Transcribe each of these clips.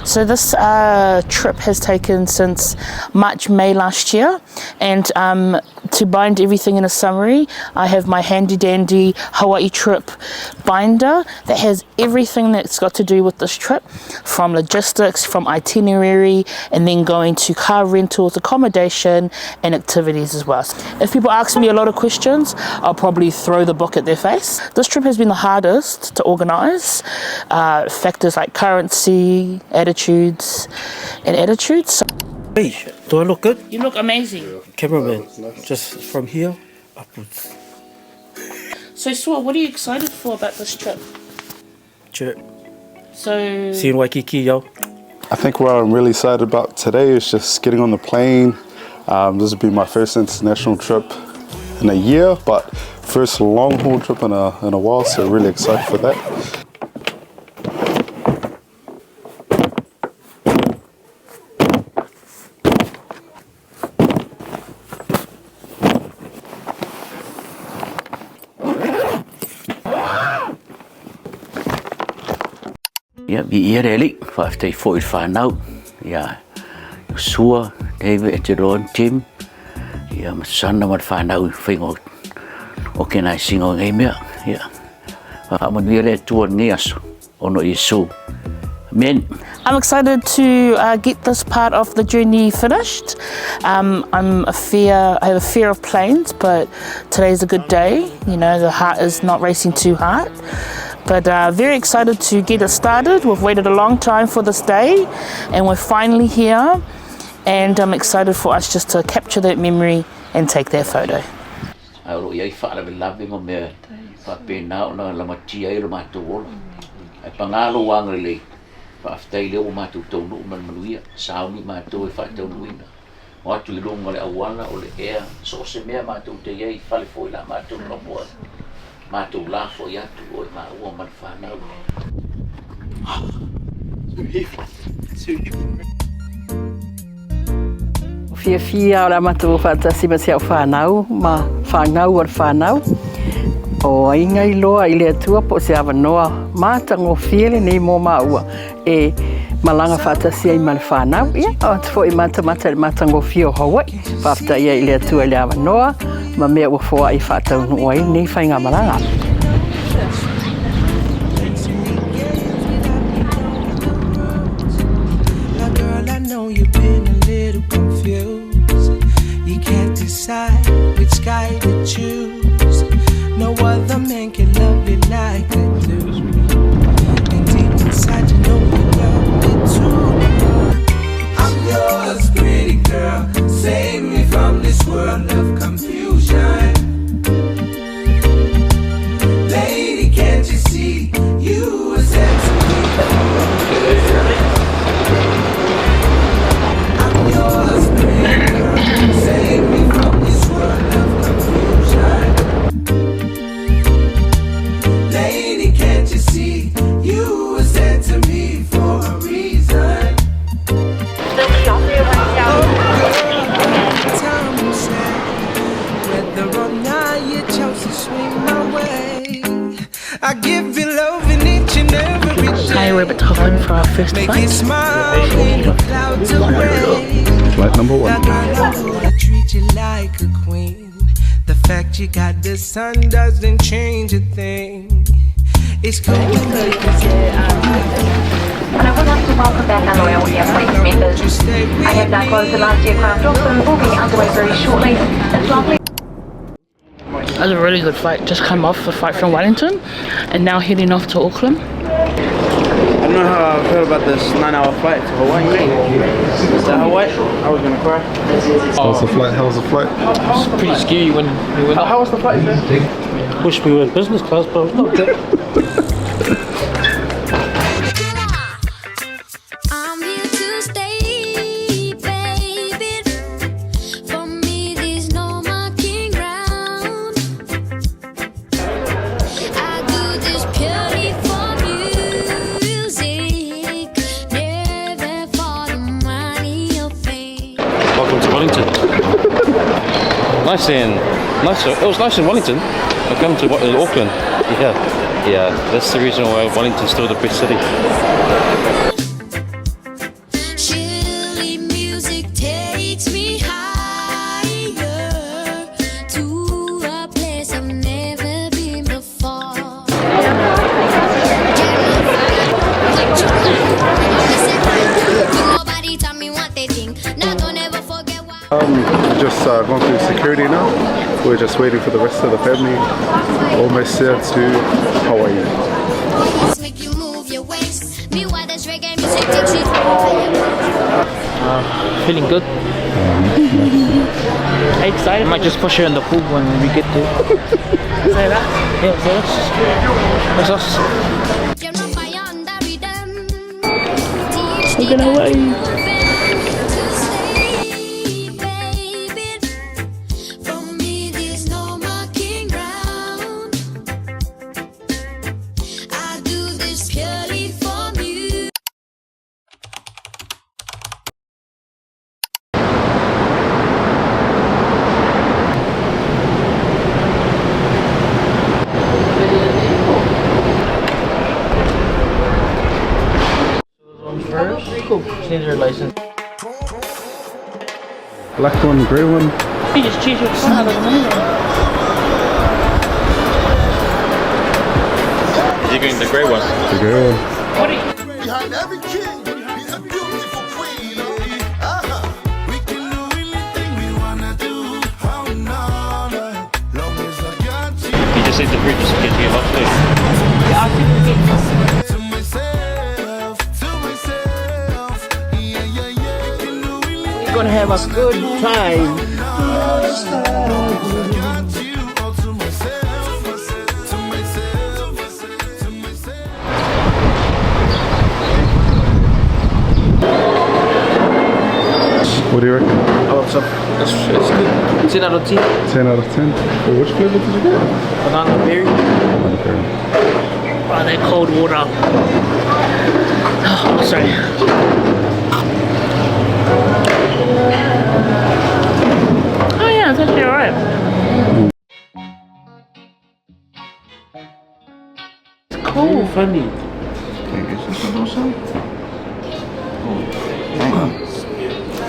So this trip has taken since March, May last year, and to bind everything in a summary, I have my handy dandy Hawaii trip binder that has everything that's got to do with this trip, from logistics, from itinerary, and then going to car rentals, accommodation, and activities as well. If people ask me a lot of questions, I'll probably throw the book at their face. This trip has been the hardest to organise. Factors like currency, attitudes. Hey, do I look good? You look amazing. Cameraman, just from here upwards. So, Swa, what are you excited for about this trip? Sure. So, See you in Waikiki, yo. I think what I'm really excited about today is just getting on the plane. This has been my first international trip in a year, but first long haul trip in a while, so really excited for that. Ja, vi er det for at det får et farnavn. Ja, sur, David, Eteron, Tim. Ja, men sådan når man farnavn finger og kender sin og mere. Ja, og man vil det turen næs og når I så. Men I'm excited to get this part of the journey finished. I have a fear of planes, but today's a good day. You know, the heart is not racing too hard. But very excited to get it started. We've waited a long time for this day, and we're finally here. And I'm excited for us just to capture that memory and take that photo. Jeg falder vel lave mig med papinau når la matia eller matol. At pangalo wangrele. After o matu tonu manuia, sauni matu fa tonu ina. O tu longa le awala o le air, so se mea matu te ei fale foi la matu no mo. Matu la fo ya tu o ma o man fa na. Fia ora matu fantasi ma se fa nau, ma fa nau or fa nau. O inga I loa I le atua po se awa noa mātango fiele nei mō maua e malanga whātasia I mana whānau. Ia, o te fo I mātamata le mātango fio Hawaii. Whafta ia I le atua le awa noa, ma mea ua fōa I whātau nuai nei whainga malanga. Girl, I know you've been a little confused. You can't decide which guy to choose. No other man can love you like I do. And deep inside you know you love me too. I'm yours, pretty girl. Save me from this world of confusion. Lady, can't you see you were sent to me? I'm yours, pretty girl. Save me from this world of confusion. Lady, can't you see you were sent to me for a reason? Time will say whether or not you chose to swing my way. I give you love in each and every day. Hi, we're at Auckland for our first Make flight. you smile in the clouds away. Flight number one. I would treat you like a queen. The fact you got the sun doesn't change a thing. It's cool. And I would like to welcome back our loyal flight members. I have now closed the last aircraft off and will be underway very shortly. It's lovely. That was a really good flight. Just come off the flight from Wellington and now heading off to Auckland. I don't know how I've heard about this 9-hour flight to Hawaii. Is that Hawaii? I was gonna cry. How's the flight? How's the flight? It's pretty scary when we went. How was the flight, man? Wish we were in business class, but it's not good. Nice. It was nice in Wellington. I come to Auckland. Yeah. That's the reason why Wellington's still the best city. just gone through security now. We're just waiting for the rest of the family. Almost there to Hawaii. Feeling good. Excited. I might just push her in the pool when we get there. Say that? Yeah, that's us. We're gonna wait. Cool. Change your license. Black one, grey one. You just choose which one. Is he going the grey one? The grey one. Behind every king is a beautiful queen. We can do anything we wanna do. Oh no, long as I got you. You just need the fruit just to get you off too. To myself, yeah, yeah, yeah. We can do anything. We're gonna have a good time. What do you reckon? Oh, it's good. 10 out of 10. 10 out of 10. Well, which flavor did you get? Banana berry. Okay. Oh, that cold water. Oh, sorry. Oh yeah, it's actually alright. It's cool. Funny.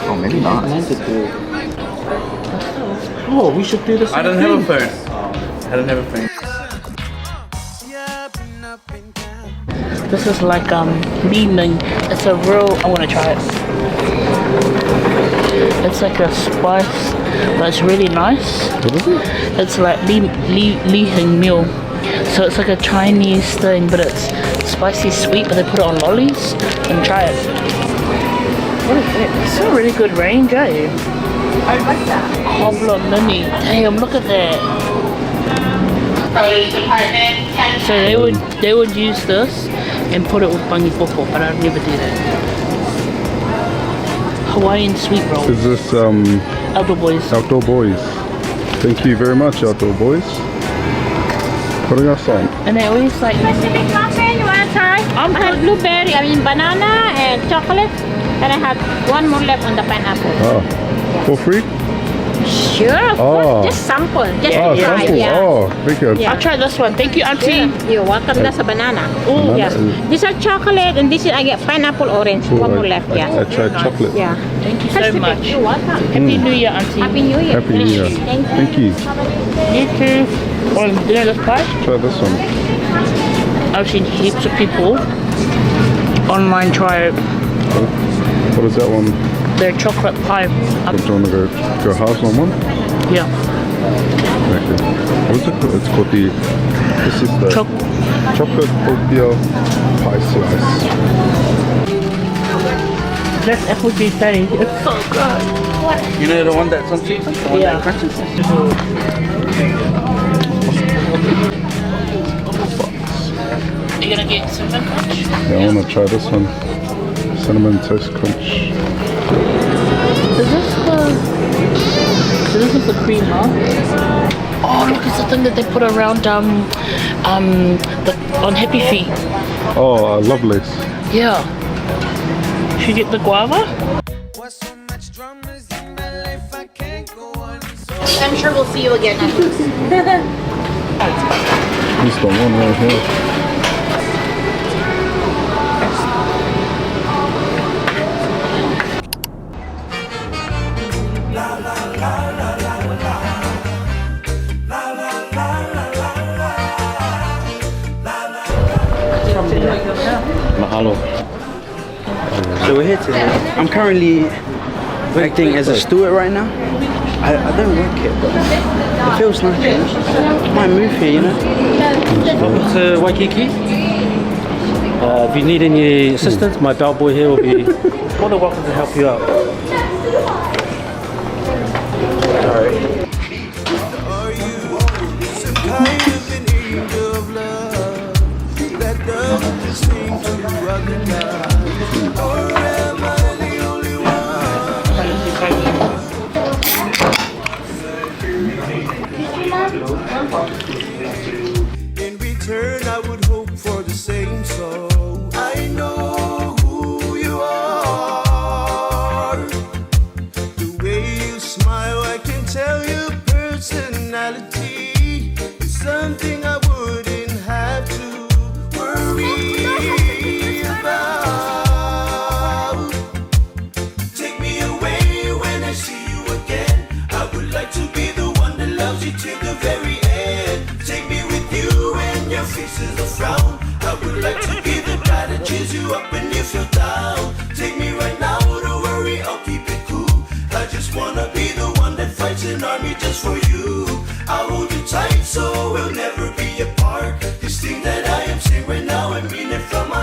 Oh, maybe not. Oh, we should do this. I don't have a phone. I don't have a phone. This is like meaning. It's a real. I want to try it. It's like a spice, but it's really nice. What is it? It's like li hing meal. So it's like a Chinese thing, but it's spicy sweet. But they put it on lollies. And try it. What is it? It's a really good range, eh? I like that. Cobbler mini. Damn, look at that. So they would use this and put it with pangi popo, but I'd never do that. Hawaiian sweet roll. Is this Outdoor Boys. Outdoor Boys? Thank you very much, Outdoor Boys. Putting us on. And they always like. Pacific muffin, you wanna try? I have blueberry, banana and chocolate. And I have one more left on the pineapple. Oh, for free? Sure, of course. Just sample. Just Oh, try. sample. Yeah. Oh, very good. Yeah. I'll try this one. Thank you, Auntie. Yeah. You're welcome. That's a banana. Banana Yeah. is- These are chocolate and this is I get pineapple orange. Oh, One more left. I Yeah. tried chocolate. Yeah. Thank you so Pacific, much. you're welcome. Happy New Year, Auntie. Happy New Year. Happy New Year. Thank you. Thank you. You too. Oh, do you know this pie? Try this one. I've seen heaps of people online try it. What is that one? Their chocolate pie. Do you want to go halves on one? Yeah. Okay. What is it called? It's called the. This is the chocolate oatmeal pie slice. That's apple juice patty. It's so good. You know the one that's on cheese? The one Yeah. that crunches? Are you gonna get cinnamon crunch? Yeah, I want to try this one. Cinnamon toast crunch. Is this the? So this is the cream, huh? Oh, look! It's the thing that they put around on Happy Feet. Oh, Lovelace. Yeah. Should you get the guava? I'm sure we'll see you again. He's the one right here. Mahalo. So we're here today. I'm currently acting as a steward right now. I don't like it, but it feels nice. You know? Might move here, you know. Welcome to Waikiki. If you need any assistance, my bellboy here will be more than welcome to help you out. Alright. Are you some kind of an angel of love that doesn't just seem to recognize? Or am I the only one? In return, I would hope for the same, so I know who you are. The way you smile, I can tell your personality is something I wouldn't have to worry about. Take me away when I see you again. I would like to be the one that loves you till the very end. Take me with you when your face is a frown. I would like to be the guy that cheers you up when you feel down. Take me right now, don't worry, I'll keep it cool. I just wanna be the one that fights an army just for you. I'll hold you tight so we'll never be apart. This thing that I am saying right now, I mean it from my